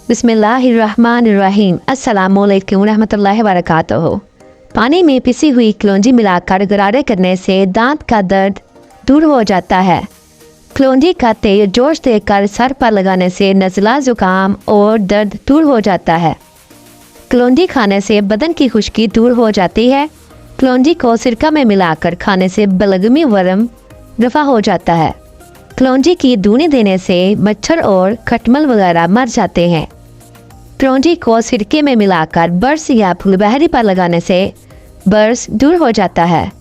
बिस्मिल्लाहिर्रहमानिर्रहीम। अस्सलामुअलैकुम रहमतुल्लाहि व बरकातुहू। पानी में पिसी हुई कलौंजी मिलाकर गरारे करने से दांत का दर्द दूर हो जाता है। कलौंजी का तेल जोश देकर सर पर लगाने से नज़ला ज़ुकाम और दर्द दूर हो जाता है। कलौंजी खाने से बदन की खुश्की दूर हो जाती है। कलौंजी को सिरका में मिलाकर खाने से बलगमी वरम रफा हो जाता है। कलौंजी की दूनी देने से मच्छर और खटमल वगैरह मर जाते हैं। कलौंजी को सिरके में मिलाकर बर्स या फुलबहरी पर लगाने से बर्स दूर हो जाता है।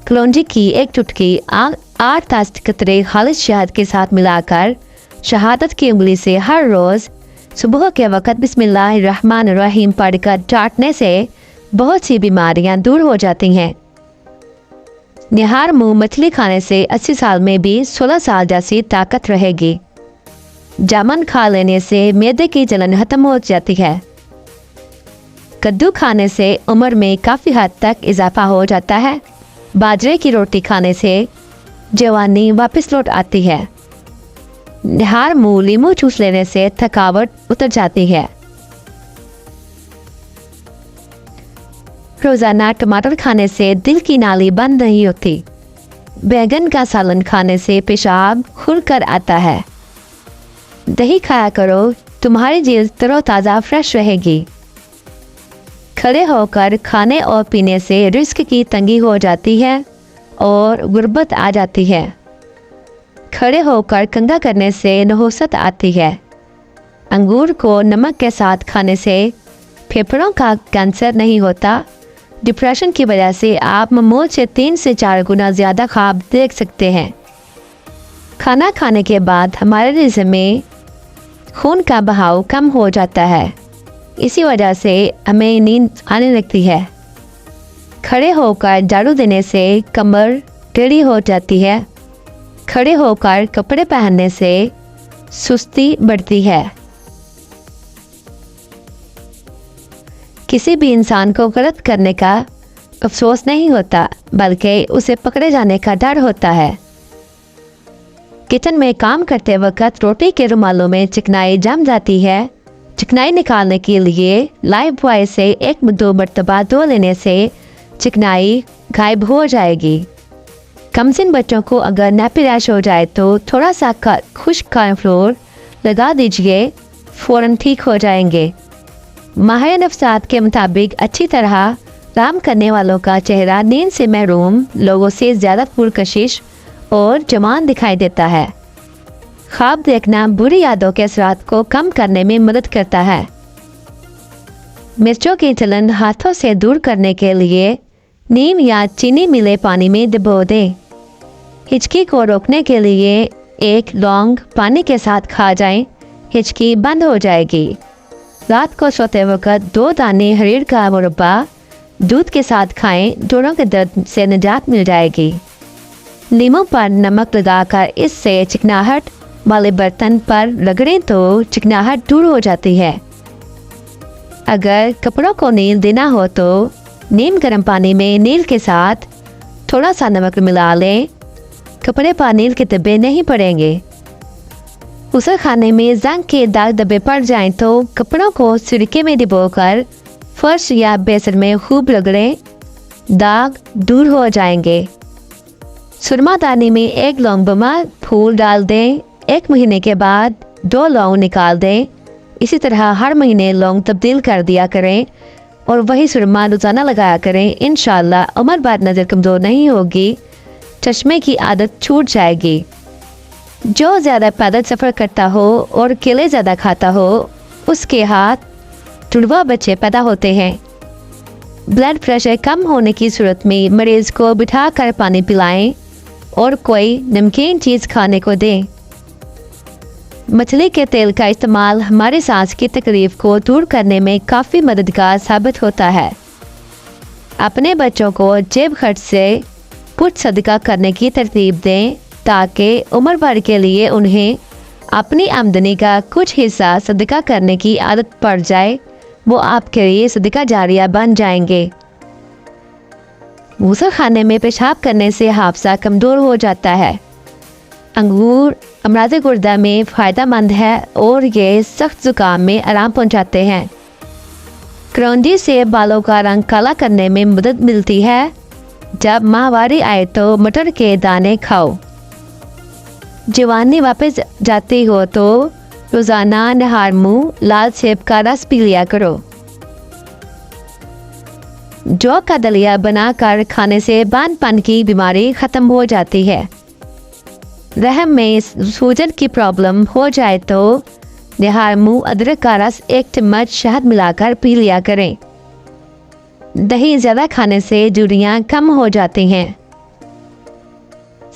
कलौंजी की एक चुटकी 8-10 कतरे खालिश शहद के साथ मिलाकर शहादत की उंगली से हर रोज़ सुबह के वक़्त बिस्मिल्लाहिर्रहमानिर्रहीम पढ़कर चाटने से बहुत सी बीमारियां दूर हो जाती हैं। निहार मुंह मछली खाने से 80 साल में भी 16 साल जैसी ताकत रहेगी। जामुन खा लेने से मैदे की जलन खत्म हो जाती है। कद्दू खाने से उम्र में काफ़ी हद तक इजाफा हो जाता है। बाजरे की रोटी खाने से जवानी वापस लौट आती है। निहार मुंह लीमू चूस लेने से थकावट उतर जाती है। रोज़ाना टमाटर खाने से दिल की नाली बंद नहीं होती। बैंगन का सालन खाने से पेशाब खुलकर आता है। दही खाया करो, तुम्हारी जिल्द तरोताज़ा फ्रेश रहेगी। खड़े होकर खाने और पीने से रिस्क की तंगी हो जाती है और गुर्बत आ जाती है। खड़े होकर कंघा करने से नहुसत आती है। अंगूर को नमक के साथ खाने से फेफड़ों का कैंसर नहीं होता। डिप्रेशन की वजह से आप मामूल से 3 से 4 गुना ज़्यादा ख्वाब देख सकते हैं। खाना खाने के बाद हमारे जिस्म में खून का बहाव कम हो जाता है। इसी वजह से हमें नींद आने लगती है। खड़े होकर झाड़ू देने से कमर टेढ़ी हो जाती है। खड़े होकर कपड़े पहनने से सुस्ती बढ़ती है। किसी भी इंसान को गलत करने का अफसोस नहीं होता, बल्कि उसे पकड़े जाने का डर होता है। किचन में काम करते वक्त रोटी के रुमालों में चिकनाई जम जाती है। चिकनाई निकालने के लिए लाइफ बॉय से 1-2 मरतबा धो लेने से चिकनाई गायब हो जाएगी। कमसिन बच्चों को अगर नैपी रैश हो जाए तो थोड़ा सा खुश्क कॉर्नफ्लोर लगा दीजिए, फ़ौरन ठीक हो जाएंगे। माहिर नफ्सात के मुताबिक अच्छी तरह आराम करने वालों का चेहरा नींद से महरूम लोगों से ज़्यादा पुरकशिश और जवान दिखाई देता है। ख्वाब देखना बुरी यादों के असरात को कम करने में मदद करता है। मिर्चों की जलन हाथों से दूर करने के लिए नीम या चीनी मिले पानी में डुबो दें। हिचकी को रोकने के लिए 1 लौंग पानी के साथ खा जाएं, हिचकी बंद हो जाएगी। रात को सोते वक्त 2 दाने हरीर का मुरब्बा दूध के साथ खाएं, जोड़ों के दर्द से निजात मिल जाएगी। नींबू पर नमक लगाकर इससे चिकनाहट वाले बर्तन पर रगड़ें तो चिकनाहट दूर हो जाती है। अगर कपड़ों को नील देना हो तो नीम गर्म पानी में नील के साथ थोड़ा सा नमक मिला लें। कपड़े पर नील के धब्बे नहीं पड़ेंगे। गुसल खाने में जंग के दाग धब्बे पड़ जाएं तो कपड़ों को सिरके में डुबोकर फर्श या बेसन में खूब रगड़ें, दाग दूर हो जाएंगे। सुरमा दानी में 1 लौंग बमा फूल डाल दें। 1 महीने के बाद 2 लौंग निकाल दें। इसी तरह हर महीने लौंग तब्दील कर दिया करें और वही सुरमा रोज़ाना लगाया करें। इंशाअल्लाह उम्र बाद नज़र कमज़ोर नहीं होगी, चश्मे की आदत छूट जाएगी। जो ज़्यादा पैदल सफ़र करता हो और केले ज़्यादा खाता हो, उसके हाथ जुड़वा बच्चे पैदा होते हैं। ब्लड प्रेशर कम होने की सूरत में मरीज़ को बिठा कर पानी पिलाएं और कोई नमकीन चीज़ खाने को दें। मछली के तेल का इस्तेमाल हमारे सांस की तकलीफ को दूर करने में काफ़ी मददगार साबित होता है। अपने बच्चों को जेब खर्च से कुछ सदका करने की तरतीब दें ताकि उम्र भर के लिए उन्हें अपनी आमदनी का कुछ हिस्सा सदका करने की आदत पड़ जाए। वो आपके लिए सदका जारिया बन जाएंगे। गुसल खाने में पेशाब करने से हाफजा कमज़ोर हो जाता है। अंगूर अमराज गुर्दा में फ़ायदा मंद है और ये सख्त ज़ुकाम में आराम पहुंचाते हैं। करौंदी से बालों का रंग काला करने में मदद मिलती है। जब माहवारी आए तो मटर के दाने खाओ। जवानी वापस जाती हो तो रोज़ाना नहार मुँह लाल सेब का रस पी लिया करो। जौ का दलिया बनाकर खाने से बांझपन की बीमारी ख़त्म हो जाती है। रहम में सूजन की प्रॉब्लम हो जाए तो निहार मुँह अदरक का रस 1 चम्मच शहद मिलाकर पी लिया करें। दही ज़्यादा खाने से झुर्रियाँ कम हो जाती हैं।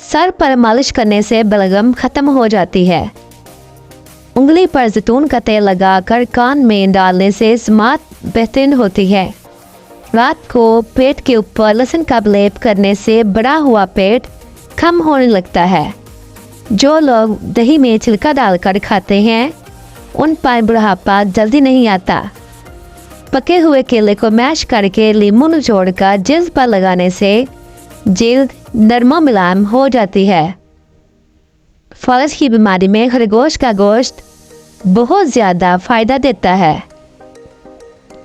सर पर मालिश करने से बलगम ख़त्म हो जाती है। उंगली पर जैतून का तेल लगाकर कान में डालने से समात बेहतरीन होती है। रात को पेट के ऊपर लहसुन का लेप करने से बड़ा हुआ पेट कम होने लगता है। जो लोग दही में छिलका डालकर खाते हैं उन पर बुढ़ापा जल्दी नहीं आता। पके हुए केले को मैश करके लीमू निचोड़कर जिल्द पर लगाने से जिल्द नरम मुलायम हो जाती है। फलस की बीमारी में खरगोश का गोश्त बहुत ज़्यादा फ़ायदा देता है।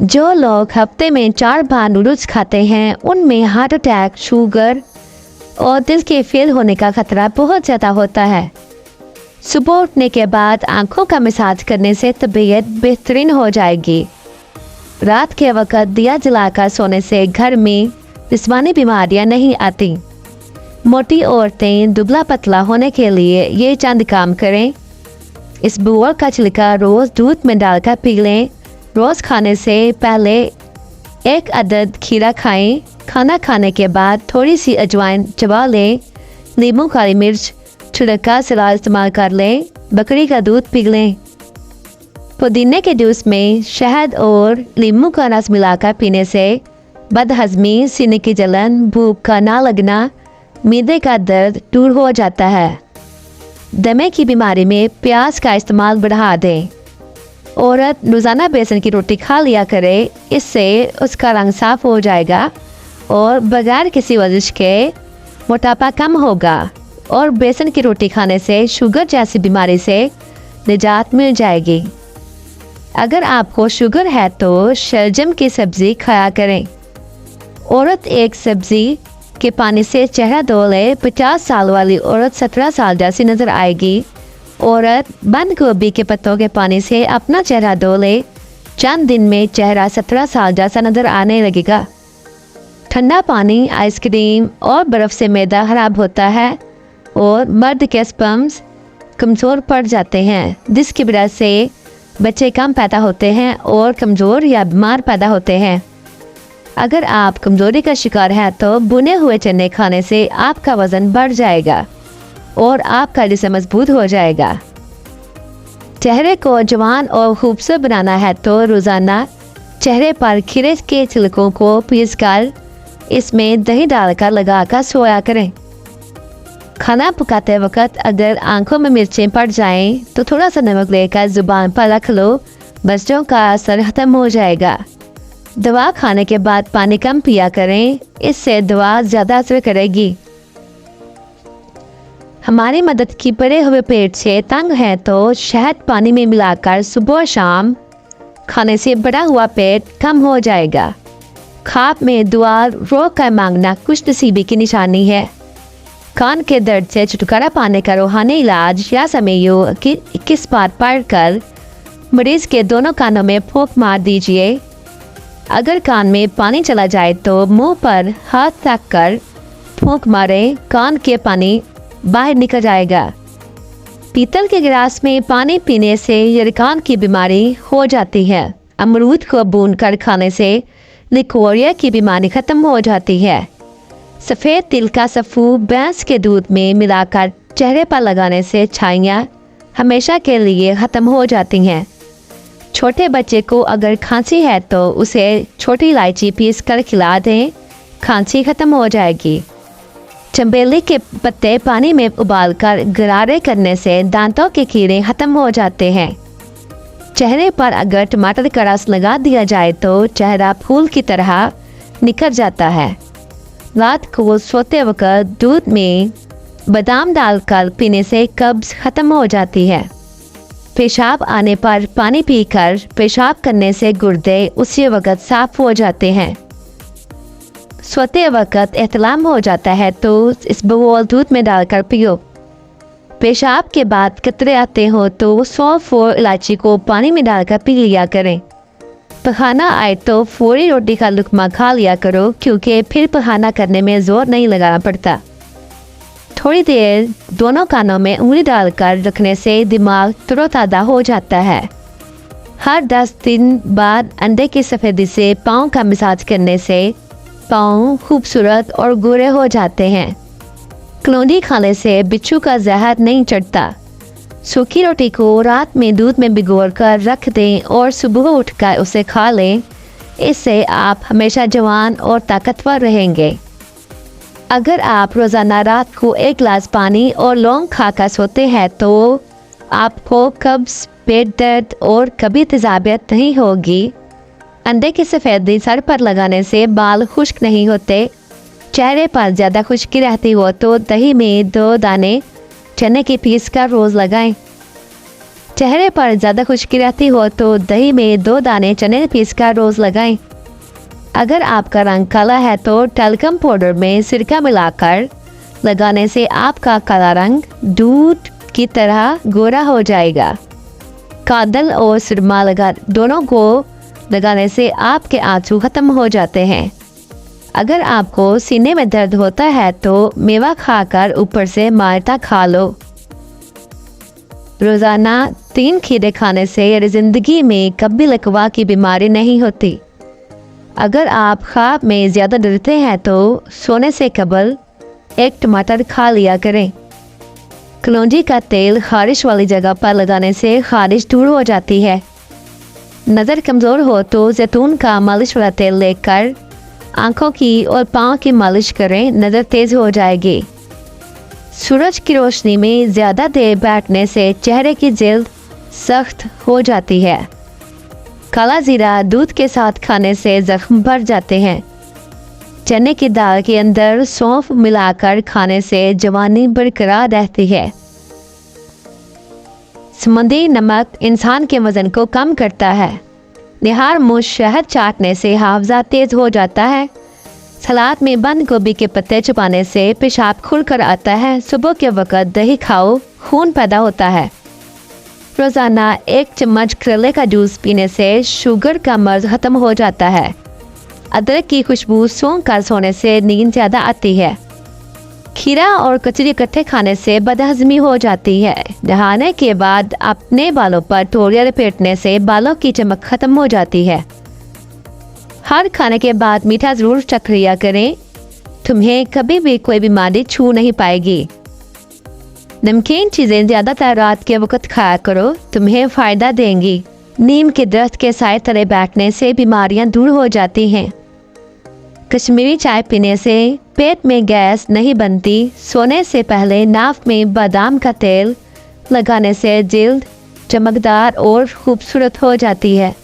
जो लोग हफ्ते में 4 बार नूडल्स खाते हैं उनमें हार्ट अटैक, शुगर और दिल के फेल होने का खतरा बहुत ज़्यादा होता है। सुबह उठने के बाद आंखों का मसाज करने से तबीयत बेहतरीन हो जाएगी। रात के वक्त दिया जलाकर सोने से घर में जिस्मानी बीमारियां नहीं आती। मोटी औरतें दुबला पतला होने के लिए ये चंद काम करें। इसबगोल का छिलका रोज़ दूध में डालकर पी लें। रोज़ खाने से पहले 1 अदद खीरा खाएं। खाना खाने के बाद थोड़ी सी अजवाइन चबा लें। नींबू, काली मिर्च छिड़का सलाद इस्तेमाल कर लें। बकरी का दूध पी लें। पुदीने के जूस में शहद और नींबू का रस मिलाकर पीने से बदहज़मी, सीने की जलन, भूख का ना लगना, मीदे का दर्द दूर हो जाता है। दमे की बीमारी में प्याज का इस्तेमाल बढ़ा दें। औरत रोज़ाना बेसन की रोटी खा लिया करे, इससे उसका रंग साफ हो जाएगा और बगैर किसी वर्जिश के मोटापा कम होगा और बेसन की रोटी खाने से शुगर जैसी बीमारी से निजात मिल जाएगी। अगर आपको शुगर है तो शलजम की सब्ज़ी खाया करें। औरत एक सब्ज़ी के पानी से चेहरा धो ले। 50 साल वाली औरत 17 साल जैसी नज़र आएगी। औरत बंद गोभी के पत्तों के पानी से अपना चेहरा धो ले। चंद दिन में चेहरा 17 साल जैसा नज़र आने लगेगा। ठंडा पानी, आइसक्रीम और बर्फ़ से मैदा खराब होता है और मर्द के स्पर्म्स कमज़ोर पड़ जाते हैं, जिसकी वजह से बच्चे कम पैदा होते हैं और कमज़ोर या बीमार पैदा होते हैं। अगर आप कमज़ोरी का शिकार हैं तो भुने हुए चने खाने से आपका वज़न बढ़ जाएगा और आपका जिस्म मजबूत हो जाएगा। चेहरे को जवान और खूबसूरत बनाना है तो रोज़ाना चेहरे पर खीरे के छिलकों को पीसकर इसमें दही डालकर लगाकर सोया करें। खाना पकाते वक्त अगर आंखों में मिर्चें पड़ जाएं तो थोड़ा सा नमक लेकर ज़ुबान पर रख लो, बच्चों का असर ख़त्म हो जाएगा। दवा खाने के बाद पानी कम पिया करें, इससे दवा ज़्यादा असर करेगी। हमारी मदद की पड़े हुए पेट से तंग है तो शहद पानी में मिलाकर सुबह शाम खाने से बढ़ा हुआ पेट कम हो जाएगा। ख्वाब में दुआ रोक कर मांगना खुश नसीबी की निशानी है। कान के दर्द से छुटकारा पाने का रूहानी इलाज या समयो की 21 बार पढ़कर मरीज़ के दोनों कानों में फूंक मार दीजिए। अगर कान में पानी चला जाए तो मुंह पर हाथ रख कर फूंक मारें, कान के पानी बाहर निकल जाएगा। पीतल के गिलास में पानी पीने से यरकान की बीमारी हो जाती है। अमरूद को भून कर खाने से लिकोरिया की बीमारी ख़त्म हो जाती है। सफ़ेद तिल का सफ़ू भैंस के दूध में मिलाकर चेहरे पर लगाने से छाइयाँ हमेशा के लिए ख़त्म हो जाती हैं। छोटे बच्चे को अगर खांसी है तो उसे छोटी इलायची पीस कर खिला दें, खांसी ख़त्म हो जाएगी। चंबेली के पत्ते पानी में उबालकर गरारे करने से दांतों के कीड़े ख़त्म हो जाते हैं। चेहरे पर अगर टमाटर का रस लगा दिया जाए तो चेहरा फूल की तरह निखर जाता है। रात को सोते वक्त दूध में बादाम डालकर पीने से कब्ज खत्म हो जाती है। पेशाब आने पर पानी पीकर पेशाब करने से गुर्दे उसी वक्त साफ हो जाते हैं। सोते वक्त एहतलाम हो जाता है तो इसबगोल दूध में डालकर पियो। पेशाब के बाद कतरे आते हो तो सौंफ और इलायची को पानी में डालकर पी लिया करें। पखाना आए तो फौरी रोटी का लुकमा खा लिया करो, क्योंकि फिर पखाना करने में जोर नहीं लगाना पड़ता। थोड़ी देर दोनों कानों में उंगली डालकर रखने से दिमाग तरोताज़ा हो जाता है। हर 10 दिन बाद अंडे की सफ़ेदी से पाँव का मसाज करने से पाँव खूबसूरत और गोरे हो जाते हैं। कलौंजी खाने से बिच्छू का जहर नहीं चढ़ता। सूखी रोटी को रात में दूध में भिगोकर रख दें और सुबह उठकर उसे खा लें। इससे आप हमेशा जवान और ताकतवर रहेंगे। अगर आप रोज़ाना रात को 1 गिलास पानी और लौंग खाकर सोते हैं तो आपको कब्ज़, पेट दर्द और कभी तेज़ाबियत नहीं होगी। अंडे की सफ़ेदी सर पर लगाने से बाल खुश्क नहीं होते। चेहरे पर ज़्यादा खुश्की रहती हो तो दही में 2 दाने चने की पीस का रोज़ लगाएं। चेहरे पर ज़्यादा खुश्की रहती हो तो दही में 2 दाने चने पीस का रोज़ लगाएं। अगर आपका रंग काला है तो टैल्कम पाउडर में सिरका मिलाकर लगाने से आपका काला रंग दूध की तरह गोरा हो जाएगा। काजल और सुरमा दोनों को लगाने से आपके आंसू खत्म हो जाते हैं। अगर आपको सीने में दर्द होता है तो मेवा खाकर ऊपर से माल्टा खा लो। रोज़ाना 3 खीरे खाने से ज़िंदगी में कभी लकवा की बीमारी नहीं होती। अगर आप ख्वाब में ज़्यादा डरते हैं तो सोने से कबल 1 टमाटर खा लिया करें। कलौंजी का तेल खारिश वाली जगह पर लगाने से खारिश दूर हो जाती है। नज़र कमज़ोर हो तो जैतून का मालिश वाला तेल लेकर आँखों की और पाँव की मालिश करें, नज़र तेज़ हो जाएगी। सूरज की रोशनी में ज़्यादा देर बैठने से चेहरे की जल्द सख्त हो जाती है। काला जीरा दूध के साथ खाने से जख्म भर जाते हैं। चने की दाल के अंदर सौंफ मिलाकर खाने से जवानी बरकरार रहती है। समुद्री नमक इंसान के वज़न को कम करता है। निहार मुश्त शहद चाटने से हाफजा तेज़ हो जाता है। सलाद में बंद गोभी के पत्ते चुपाने से पेशाब खुल कर आता है। सुबह के वक्त दही खाओ, खून पैदा होता है। रोज़ाना 1 चम्मच करेले का जूस पीने से शुगर का मर्ज ख़त्म हो जाता है। अदरक की खुशबू सूंघ कर सोने से नींद ज़्यादा आती है। खीरा और कचरी इकट्ठे खाने से बदहज़मी हो जाती है। नहाने के बाद अपने बालों पर तौलिया लपेटने से बालों की चमक ख़त्म हो जाती है। हर खाने के बाद मीठा ज़रूर चख लिया करें। तुम्हें कभी भी कोई बीमारी छू नहीं पाएगी। नमकीन चीज़ें ज़्यादातर रात के वक्त खाया करो, तुम्हें फ़ायदा देंगी। नीम के दरख्त के साए तले बैठने से बीमारियां दूर हो जाती हैं। कश्मीरी चाय पीने से पेट में गैस नहीं बनती। सोने से पहले नाक में बादाम का तेल लगाने से जल्द चमकदार और खूबसूरत हो जाती है।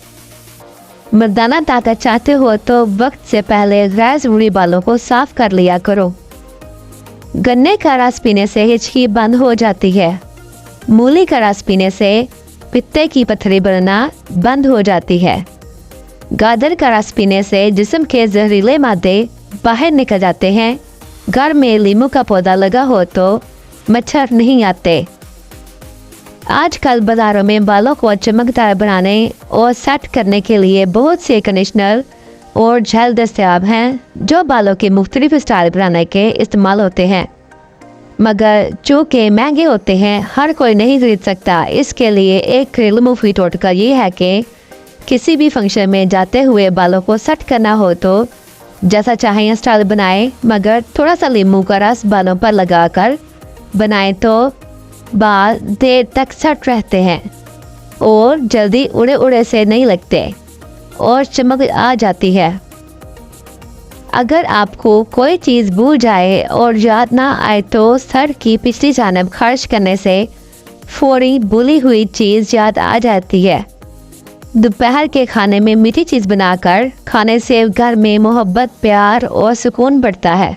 मर्दाना ताकत चाहते हो तो वक्त से पहले गैर ज़रूरी बालों को साफ कर लिया करो। गन्ने का रस पीने से हिचकी बंद हो जाती है। मूली का रस पीने से पित्ते की पथरी बनना बंद हो जाती है। गाजर का रस पीने से जिस्म के जहरीले मादे बाहर निकल जाते हैं। घर में नींबू का पौधा लगा हो तो मच्छर नहीं आते। आजकल बाज़ारों में बालों को चमकदार बनाने और सेट करने के लिए बहुत से कंडीशनर और जेल दस्तयाब हैं, जो बालों के मुख्तलिफ स्टाइल बनाने के इस्तेमाल होते हैं, मगर जो कि महंगे होते हैं, हर कोई नहीं खरीद सकता। इसके लिए एक घरेलू मुफीद टोटका ये है कि किसी भी फंक्शन में जाते हुए बालों को सेट करना हो तो जैसा चाहें स्टाइल बनाएं, मगर थोड़ा सा नींबू का रस बालों पर लगाकर बनाएं तो बाल देर तक सेट रहते हैं और जल्दी उड़े उड़े से नहीं लगते और चमक आ जाती है। अगर आपको कोई चीज़ भूल जाए और याद ना आए तो सर की पिछली जानब खर्च करने से फौरी भूली हुई चीज़ याद आ जाती है। दोपहर के खाने में मीठी चीज़ बनाकर खाने से घर में मोहब्बत, प्यार और सुकून बढ़ता है।